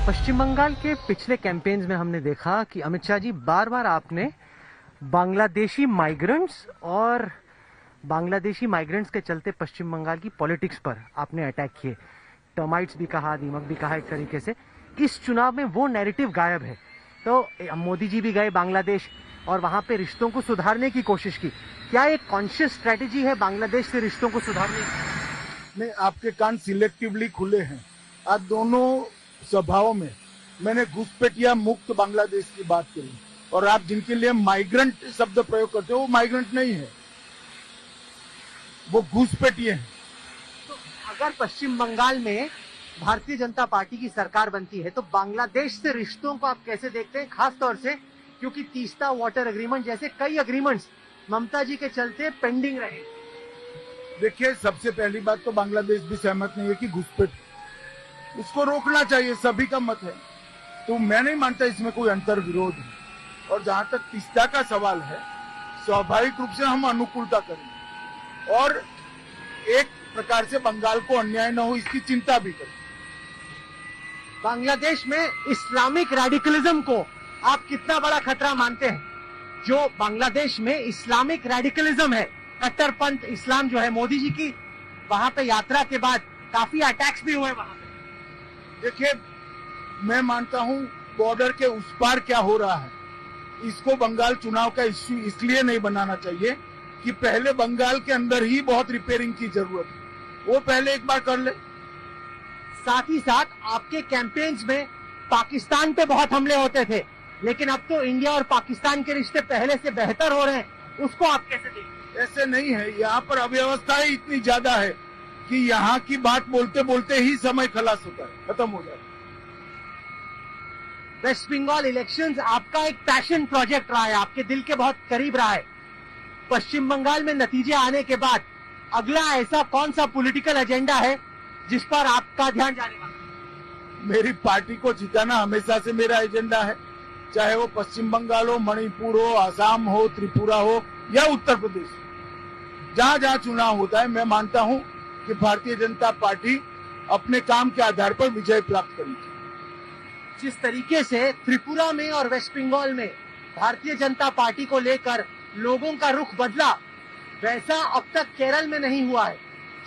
पश्चिम बंगाल के पिछले कैंपेन्स में हमने देखा कि अमित शाह जी बार बार आपने बांग्लादेशी माइग्रेंट्स के चलते पश्चिम बंगाल की पॉलिटिक्स पर आपने अटैक किए। टर्माइट्स भी कहा, दीमक भी कहा एक तरीके से। इस चुनाव में वो नैरेटिव गायब है। तो मोदी जी भी गए बांग्लादेश और वहां पे रिश्तों को सुधारने की कोशिश की। क्या एक कॉन्शियस स्ट्रेटेजी है बांग्लादेश से रिश्तों को सुधारने की? नहीं, आपके कान सिलेक्टिवली खुले हैं। आज दोनों सभाओं में मैंने घुसपैठिया मुक्त बांग्लादेश की बात करी, और आप जिनके लिए माइग्रेंट शब्द प्रयोग करते हो वो माइग्रेंट नहीं है, वो घुसपैठिए हैं। तो अगर पश्चिम बंगाल में भारतीय जनता पार्टी की सरकार बनती है तो बांग्लादेश से रिश्तों को आप कैसे देखते हैं, खास तौर से क्योंकि तीस्ता वाटर एग्रीमेंट जैसे कई एग्रीमेंट्स ममता जी के चलते पेंडिंग रहे? देखिए, सबसे पहली बात तो बांग्लादेश भी सहमत नहीं है कि घुसपैठ, इसको रोकना चाहिए, सभी का मत है। तो मैं नहीं मानता इसमें कोई अंतर विरोध है। और जहां तक तीस्ता का सवाल है, स्वाभाविक रूप से हम अनुकूलता करेंगे और एक प्रकार से बंगाल को अन्याय न हो इसकी चिंता भी करें। बांग्लादेश में इस्लामिक रेडिकलिज्म को आप कितना बड़ा खतरा मानते हैं? जो बांग्लादेश में इस्लामिक रेडिकलिज्म है, कट्टरपंथ इस्लाम जो है, मोदी जी की वहां पे यात्रा के बाद काफी अटैक्स भी हुए वहां पे। देखिए, मैं मानता हूं बॉर्डर के उस पार क्या हो रहा है, इसको बंगाल चुनाव का इश्यू इसलिए नहीं बनाना चाहिए कि पहले बंगाल के अंदर ही बहुत रिपेयरिंग की जरूरत है, वो पहले एक बार कर ले। साथ ही साथ आपके कैंपेन्स में पाकिस्तान पे बहुत हमले होते थे, लेकिन अब तो इंडिया और पाकिस्तान के रिश्ते पहले से बेहतर हो रहे हैं, उसको आप कैसे देखते हैं? ऐसे नहीं है, यहाँ पर अव्यवस्था ही इतनी ज्यादा है कि यहाँ की बात बोलते बोलते ही समय खलास होता है, खत्म हो जाता है। वेस्ट बंगाल इलेक्शंस आपका एक पैशन प्रोजेक्ट रहा है, आपके दिल के बहुत करीब रहा है। पश्चिम बंगाल में नतीजे आने के बाद अगला ऐसा कौन सा पॉलिटिकल एजेंडा है जिस पर आपका ध्यान जाने वाला है? मेरी पार्टी को जिताना हमेशा से मेरा एजेंडा है, चाहे वो पश्चिम बंगाल हो, मणिपुर हो, आसाम हो, त्रिपुरा हो या उत्तर प्रदेश हो। जहाँ जहाँ चुनाव होता है, मैं मानता हूँ कि भारतीय जनता पार्टी अपने काम के आधार पर विजय प्राप्त करेगी। जिस तरीके से त्रिपुरा में और वेस्ट बंगाल में भारतीय जनता पार्टी को लेकर लोगों का रुख बदला, वैसा अब तक केरल में नहीं हुआ है।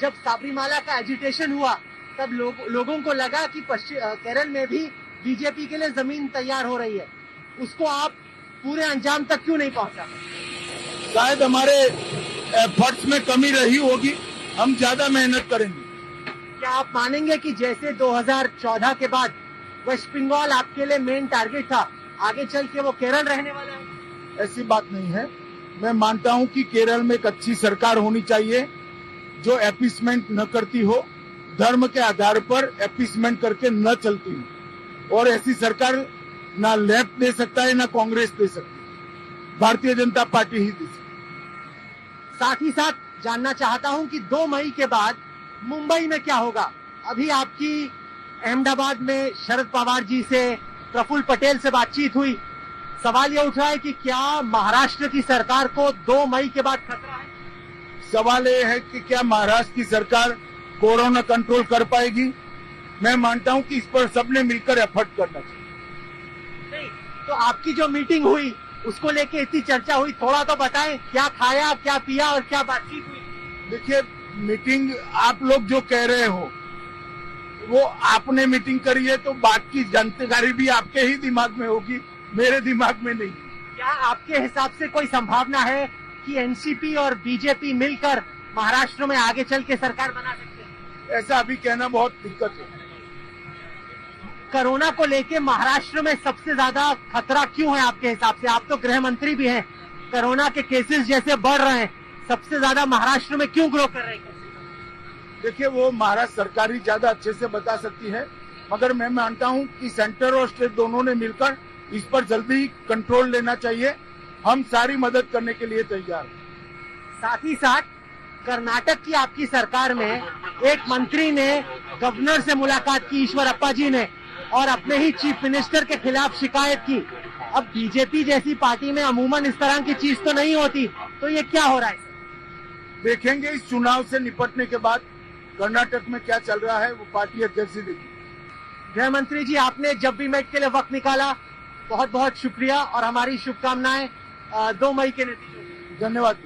जब साबरीमाला का एजिटेशन हुआ तब लोगों को लगा कि केरल में भी बीजेपी के लिए जमीन तैयार हो रही है, उसको आप पूरे अंजाम तक क्यों नहीं पहुंचा? शायद हमारे एफर्ट्स में कमी रही होगी, हम ज्यादा मेहनत करेंगे। क्या आप मानेंगे कि जैसे 2014 के बाद वेस्ट बंगाल आपके लिए मेन टारगेट था, आगे चल के वो केरल रहने वाला है? ऐसी बात नहीं है। मैं मानता हूं कि केरल में एक अच्छी सरकार होनी चाहिए जो एपीसमेंट न करती हो, धर्म के आधार पर एपीसमेंट करके न चलती हो, और ऐसी सरकार ना लेफ्ट दे सकता है ना कांग्रेस दे सकती है, भारतीय जनता पार्टी ही दे सकती है। साथ ही साथ जानना चाहता हूं कि 2 मई के बाद मुंबई में क्या होगा? अभी आपकी अहमदाबाद में शरद पवार जी से, प्रफुल्ल पटेल से बातचीत हुई। सवाल ये उठ रहा है कि क्या महाराष्ट्र की सरकार को 2 मई के बाद खतरा है? सवाल ये है कि क्या महाराष्ट्र की सरकार कोरोना कंट्रोल कर पाएगी? मैं मानता हूं कि इस पर सबने मिलकर एफर्ट करना चाहिए। नहीं तो आपकी जो मीटिंग हुई उसको लेके इतनी चर्चा हुई, थोड़ा तो बताएं, क्या खाया, क्या पिया और क्या बातचीत हुई? देखिए, मीटिंग आप लोग जो कह रहे हो वो आपने मीटिंग करी है, तो बात की जानकारी भी आपके ही दिमाग में होगी, मेरे दिमाग में नहीं। क्या आपके हिसाब से कोई संभावना है कि एनसीपी और बीजेपी मिलकर महाराष्ट्र में आगे चल के सरकार बना सकते हैं? ऐसा अभी कहना बहुत दिक्कत है। कोरोना को लेके महाराष्ट्र में सबसे ज्यादा खतरा क्यों है आपके हिसाब से? आप तो गृह मंत्री भी हैं, कोरोना के केसेस जैसे बढ़ रहे हैं, सबसे ज्यादा महाराष्ट्र में क्यों ग्रो कर रहे हैं? देखिए, वो महाराष्ट्र सरकार ही ज्यादा अच्छे से बता सकती है, मगर मैं मानता हूं कि सेंटर और स्टेट दोनों ने मिलकर इस पर जल्दी कंट्रोल लेना चाहिए। हम सारी मदद करने के लिए तैयार हैं। साथ ही साथ कर्नाटक की आपकी सरकार में एक मंत्री ने गवर्नर से मुलाकात की, ईश्वरप्पा जी ने, और अपने ही चीफ मिनिस्टर के खिलाफ शिकायत की। अब बीजेपी जैसी पार्टी में अमूमन इस तरह की चीज तो नहीं होती, तो ये क्या हो रहा है? देखेंगे इस चुनाव से निपटने के बाद कर्नाटक में क्या चल रहा है, वो पार्टी अध्यक्ष ही देगी। गृह मंत्री जी, आपने जब भी मेट के लिए वक्त निकाला, बहुत बहुत शुक्रिया और हमारी शुभकामनाएं 2 मई के नतीजों में। धन्यवाद।